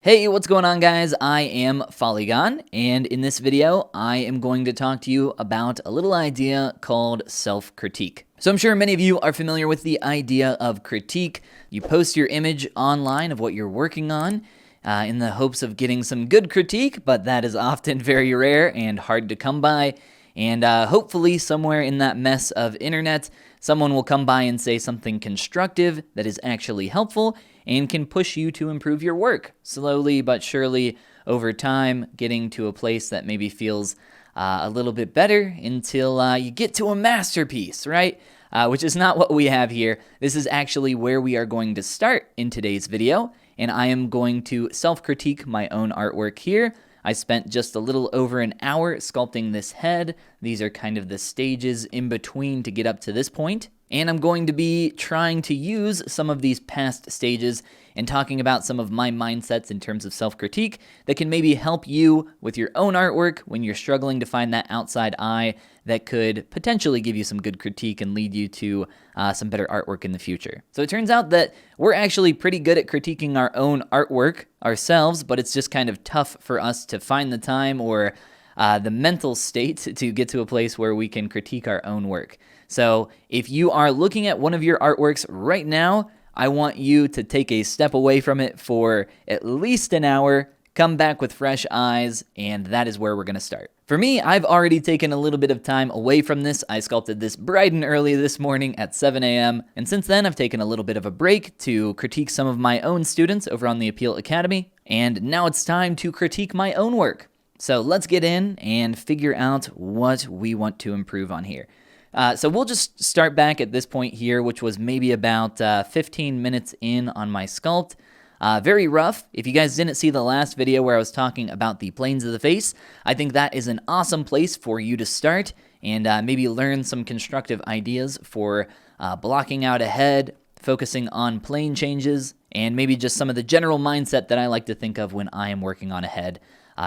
Hey, what's going on, guys? I am Follygon, and in this video, I am going to talk to you about a little idea called self-critique. So I'm sure many of you are familiar with the idea of critique. You post your image online of what you're working on in the hopes of getting some good critique, but that is often very rare and hard to come by. And hopefully somewhere in that mess of internet, someone will come by and say something constructive that is actually helpful and can push you to improve your work slowly but surely over time, getting to a place that maybe feels a little bit better until you get to a masterpiece, right? Which is not what we have here. This is actually where we are going to start in today's video, and I am going to self-critique my own artwork here. I spent just a little over an hour sculpting this head. These are kind of the stages in between to get up to this point. And I'm going to be trying to use some of these past stages and talking about some of my mindsets in terms of self-critique that can maybe help you with your own artwork when you're struggling to find that outside eye that could potentially give you some good critique and lead you to some better artwork in the future. So it turns out that we're actually pretty good at critiquing our own artwork ourselves, but it's just kind of tough for us to find the time or the mental state to get to a place where we can critique our own work. So if you are looking at one of your artworks right now, I want you to take a step away from it for at least an hour, come back with fresh eyes, and that is where we're going to start. For me, I've already taken a little bit of time away from this. I sculpted this bright and early this morning at 7 a.m. And since then, I've taken a little bit of a break to critique some of my own students over on the Appeal Academy. And now it's time to critique my own work. So let's get in and figure out what we want to improve on here. So we'll just start back at this point here, which was maybe about 15 minutes in on my sculpt. Very rough. If you guys didn't see the last video where I was talking about the planes of the face, I think that is an awesome place for you to start and maybe learn some constructive ideas for blocking out a head, focusing on plane changes, and maybe just some of the general mindset that I like to think of when I am working on a head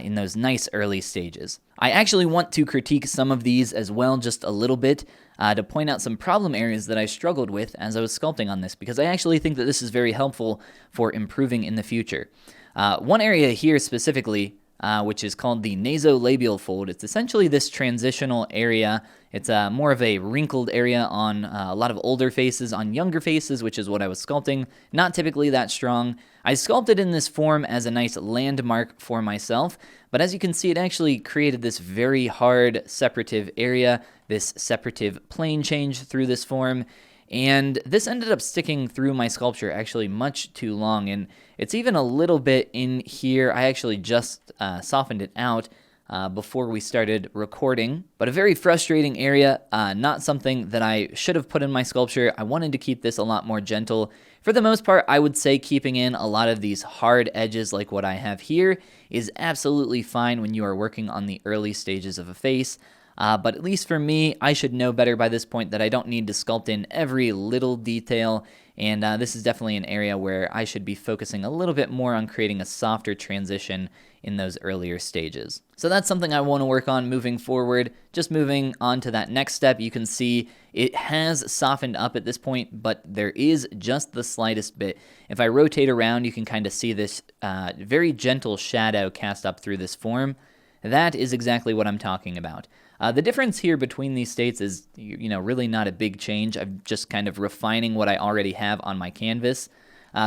in those nice early stages. I actually want to critique some of these as well just a little bit to point out some problem areas that I struggled with as I was sculpting on this, because I actually think that this is very helpful for improving in the future. One area here specifically, which is called the nasolabial fold. It's essentially this transitional area. It's more of a wrinkled area on a lot of older faces, on younger faces, which is what I was sculpting. Not typically that strong. I sculpted in this form as a nice landmark for myself, but as you can see, it actually created this very hard separative area, this separative plane change through this form. And this ended up sticking through my sculpture actually much too long, and it's even a little bit in here. I actually just softened it out before we started recording, but a very frustrating area, not something that I should have put in my sculpture. I wanted to keep this a lot more gentle. For the most part, I would say keeping in a lot of these hard edges like what I have here is absolutely fine when you are working on the early stages of a face. But at least for me, I should know better by this point that I don't need to sculpt in every little detail, and this is definitely an area where I should be focusing a little bit more on creating a softer transition in those earlier stages. So that's something I want to work on moving forward. Just moving on to that next step, you can see it has softened up at this point, but there is just the slightest bit. If I rotate around, you can kind of see this very gentle shadow cast up through this form. That is exactly what I'm talking about. The difference here between these states is, really not a big change. I'm just kind of refining what I already have on my canvas.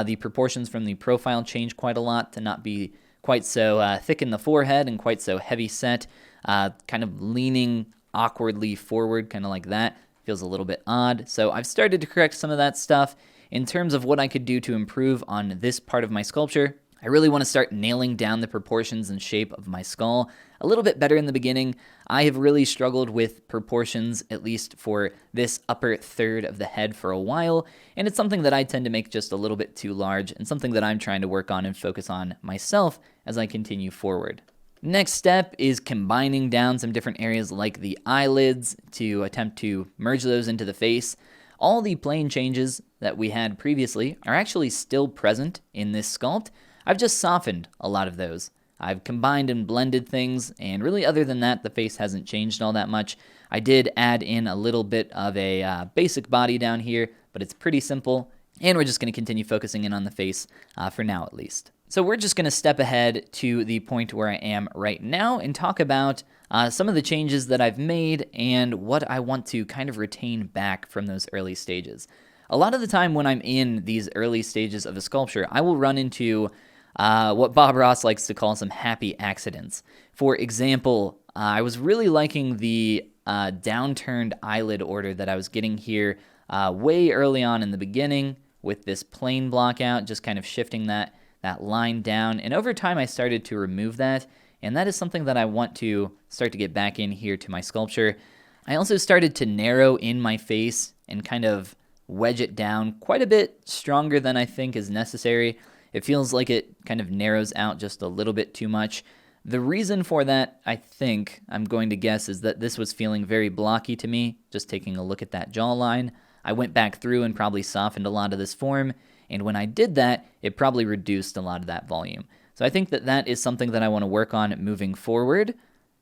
The proportions from the profile change quite a lot to not be quite so thick in the forehead and quite so heavy set, kind of leaning awkwardly forward, kind of like that. Feels a little bit odd. So I've started to correct some of that stuff. In terms of what I could do to improve on this part of my sculpture, I really want to start nailing down the proportions and shape of my skull a little bit better in the beginning. I have really struggled with proportions, at least for this upper third of the head for a while, and it's something that I tend to make just a little bit too large and something that I'm trying to work on and focus on myself as I continue forward. Next step is combining down some different areas like the eyelids to attempt to merge those into the face. All the plane changes that we had previously are actually still present in this sculpt. I've just softened a lot of those. I've combined and blended things, and really other than that, the face hasn't changed all that much. I did add in a little bit of a basic body down here, but it's pretty simple, and we're just going to continue focusing in on the face for now at least. So we're just going to step ahead to the point where I am right now and talk about some of the changes that I've made and what I want to kind of retain back from those early stages. A lot of the time when I'm in these early stages of a sculpture, I will run into what Bob Ross likes to call some happy accidents. For example, I was really liking the downturned eyelid order that I was getting here way early on in the beginning with this plane block out, just kind of shifting that line down. And over time, I started to remove that. And that is something that I want to start to get back in here to my sculpture. I also started to narrow in my face and kind of wedge it down quite a bit stronger than I think is necessary. It feels like it kind of narrows out just a little bit too much. The reason for that, I think, I'm going to guess, is that this was feeling very blocky to me, just taking a look at that jawline. I went back through and probably softened a lot of this form, and when I did that, it probably reduced a lot of that volume. So I think that that is something that I want to work on moving forward.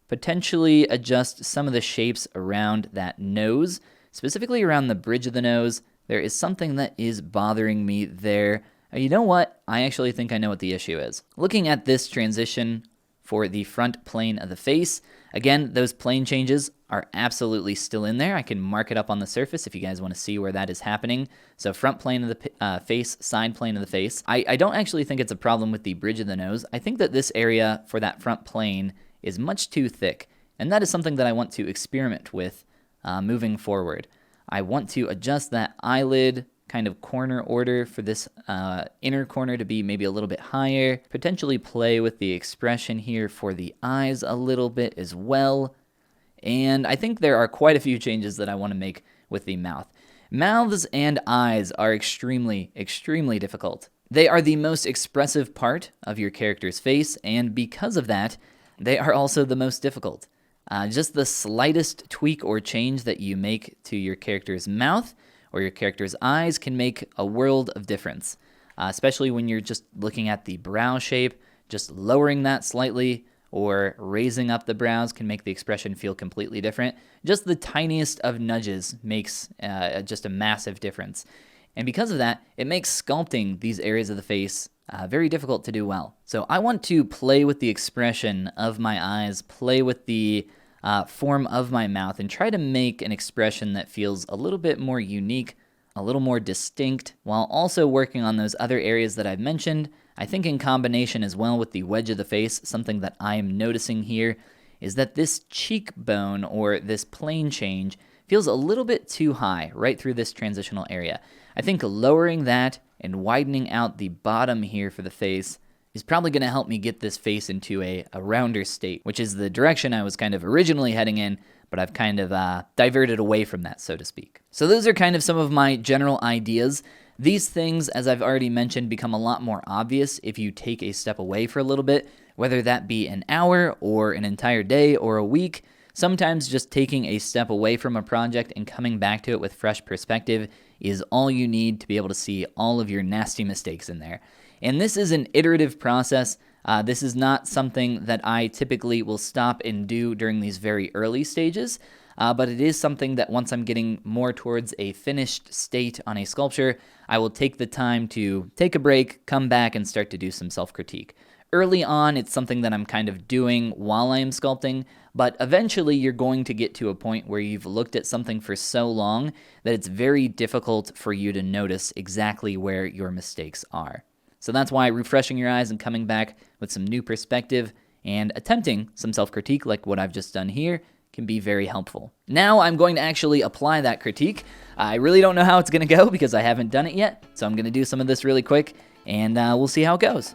Potentially adjust some of the shapes around that nose, specifically around the bridge of the nose. There is something that is bothering me there. You know what? I actually think I know what the issue is. Looking at this transition for the front plane of the face, again, those plane changes are absolutely still in there. I can mark it up on the surface if you guys want to see where that is happening. So front plane of the face, side plane of the face. I don't actually think it's a problem with the bridge of the nose. I think that this area for that front plane is much too thick, and that is something that I want to experiment with moving forward. I want to adjust that eyelid kind of corner order for this inner corner to be maybe a little bit higher, potentially play with the expression here for the eyes a little bit as well. And I think there are quite a few changes that I want to make with the mouth. Mouths and eyes are extremely, extremely difficult. They are the most expressive part of your character's face, and because of that, they are also the most difficult. Just the slightest tweak or change that you make to your character's mouth or your character's eyes can make a world of difference, especially when you're just looking at the brow shape. Just lowering that slightly or raising up the brows can make the expression feel completely different. Just the tiniest of nudges makes just a massive difference. And because of that, it makes sculpting these areas of the face very difficult to do well. So I want to play with the expression of my eyes, play with the form of my mouth, and try to make an expression that feels a little bit more unique, a little more distinct, while also working on those other areas that I've mentioned. I think in combination as well with the wedge of the face, something that I am noticing here is that this cheekbone or this plane change feels a little bit too high right through this transitional area. I think lowering that and widening out the bottom here for the face is probably going to help me get this face into a rounder state, which is the direction I was kind of originally heading in, but I've kind of diverted away from that, so to speak. So those are kind of some of my general ideas. These things, as I've already mentioned, become a lot more obvious if you take a step away for a little bit, whether that be an hour or an entire day or a week. Sometimes just taking a step away from a project and coming back to it with fresh perspective is all you need to be able to see all of your nasty mistakes in there. And this is an iterative process. This is not something that I typically will stop and do during these very early stages, but it is something that once I'm getting more towards a finished state on a sculpture, I will take the time to take a break, come back, and start to do some self-critique. Early on, it's something that I'm kind of doing while I am sculpting, but eventually you're going to get to a point where you've looked at something for so long that it's very difficult for you to notice exactly where your mistakes are. So that's why refreshing your eyes and coming back with some new perspective and attempting some self-critique like what I've just done here can be very helpful. Now I'm going to actually apply that critique. I really don't know how it's going to go because I haven't done it yet, so I'm going to do some of this really quick, and we'll see how it goes.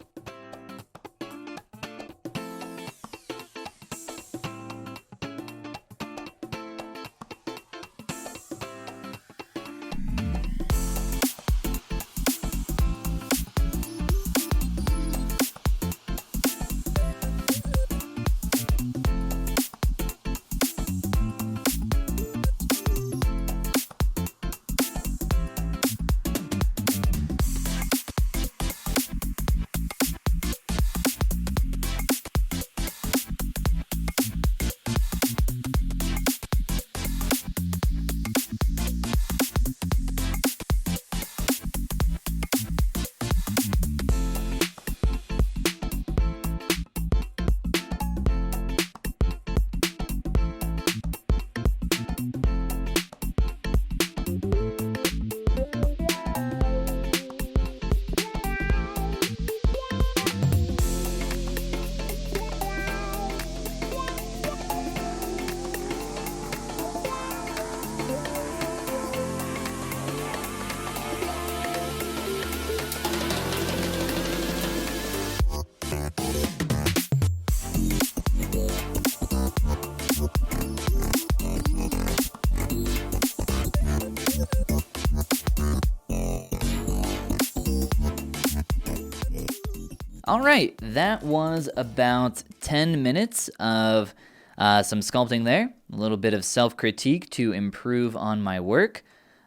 All right, that was about 10 minutes of some sculpting there, a little bit of self-critique to improve on my work.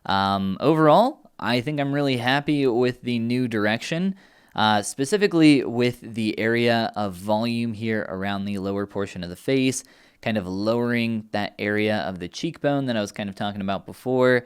Overall, I think I'm really happy with the new direction, specifically with the area of volume here around the lower portion of the face, kind of lowering that area of the cheekbone that I was kind of talking about before,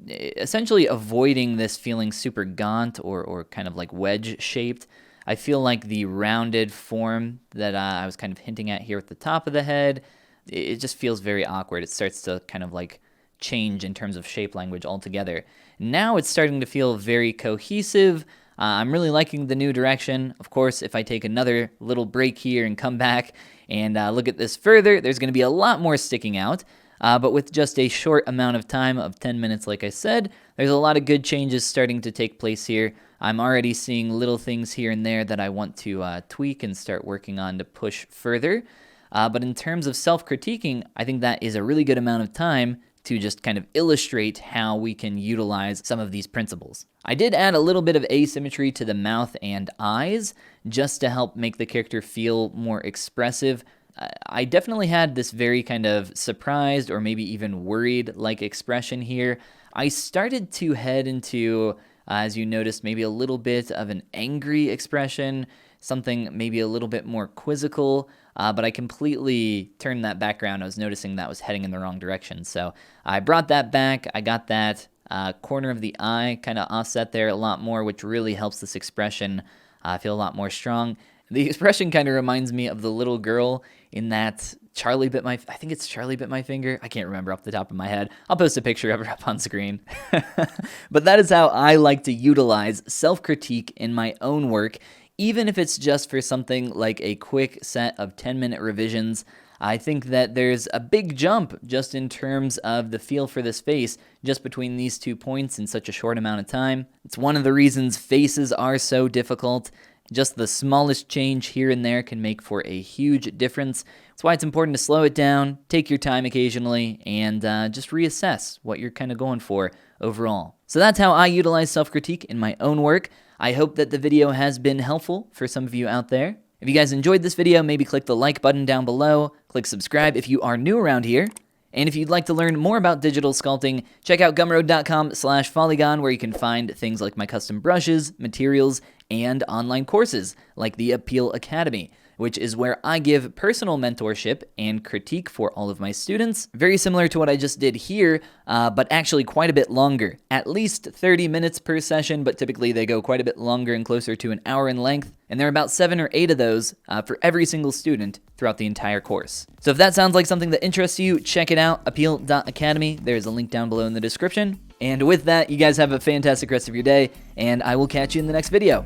essentially avoiding this feeling super gaunt or kind of like wedge-shaped. I feel like the rounded form that I was kind of hinting at here at the top of the head, it just feels very awkward. It starts to kind of like change in terms of shape language altogether. Now it's starting to feel very cohesive. I'm really liking the new direction. Of course, if I take another little break here and come back and look at this further, there's going to be a lot more sticking out. But with just a short amount of time of 10 minutes, like I said, there's a lot of good changes starting to take place here. I'm already seeing little things here and there that I want to tweak and start working on to push further. But in terms of self-critiquing, I think that is a really good amount of time to just kind of illustrate how we can utilize some of these principles. I did add a little bit of asymmetry to the mouth and eyes just to help make the character feel more expressive. I definitely had this very kind of surprised or maybe even worried-like expression here. I started to head into, as you noticed, maybe a little bit of an angry expression, something maybe a little bit more quizzical, but I completely turned that back around. I was noticing that was heading in the wrong direction. So I brought that back. I got that corner of the eye kind of offset there a lot more, which really helps this expression feel a lot more strong. The expression kind of reminds me of the little girl in that I think it's Charlie Bit My Finger. I can't remember off the top of my head. I'll post a picture of her up on screen. But that is how I like to utilize self-critique in my own work, even if it's just for something like a quick set of 10-minute revisions. I think that there's a big jump just in terms of the feel for this face just between these 2 points in such a short amount of time. It's one of the reasons faces are so difficult. Just the smallest change here and there can make for a huge difference. That's why it's important to slow it down, take your time occasionally, and just reassess what you're kind of going for overall. So that's how I utilize self-critique in my own work. I hope that the video has been helpful for some of you out there. If you guys enjoyed this video, maybe click the like button down below, click subscribe if you are new around here. And if you'd like to learn more about digital sculpting, check out gumroad.com/Follygon, where you can find things like my custom brushes, materials, and online courses like the Appeal Academy, which is where I give personal mentorship and critique for all of my students. Very similar to what I just did here, but actually quite a bit longer. At least 30 minutes per session, but typically they go quite a bit longer and closer to an hour in length. And there are about 7 or 8 of those for every single student throughout the entire course. So if that sounds like something that interests you, check it out, appeal.academy. There's a link down below in the description. And with that, you guys have a fantastic rest of your day, and I will catch you in the next video.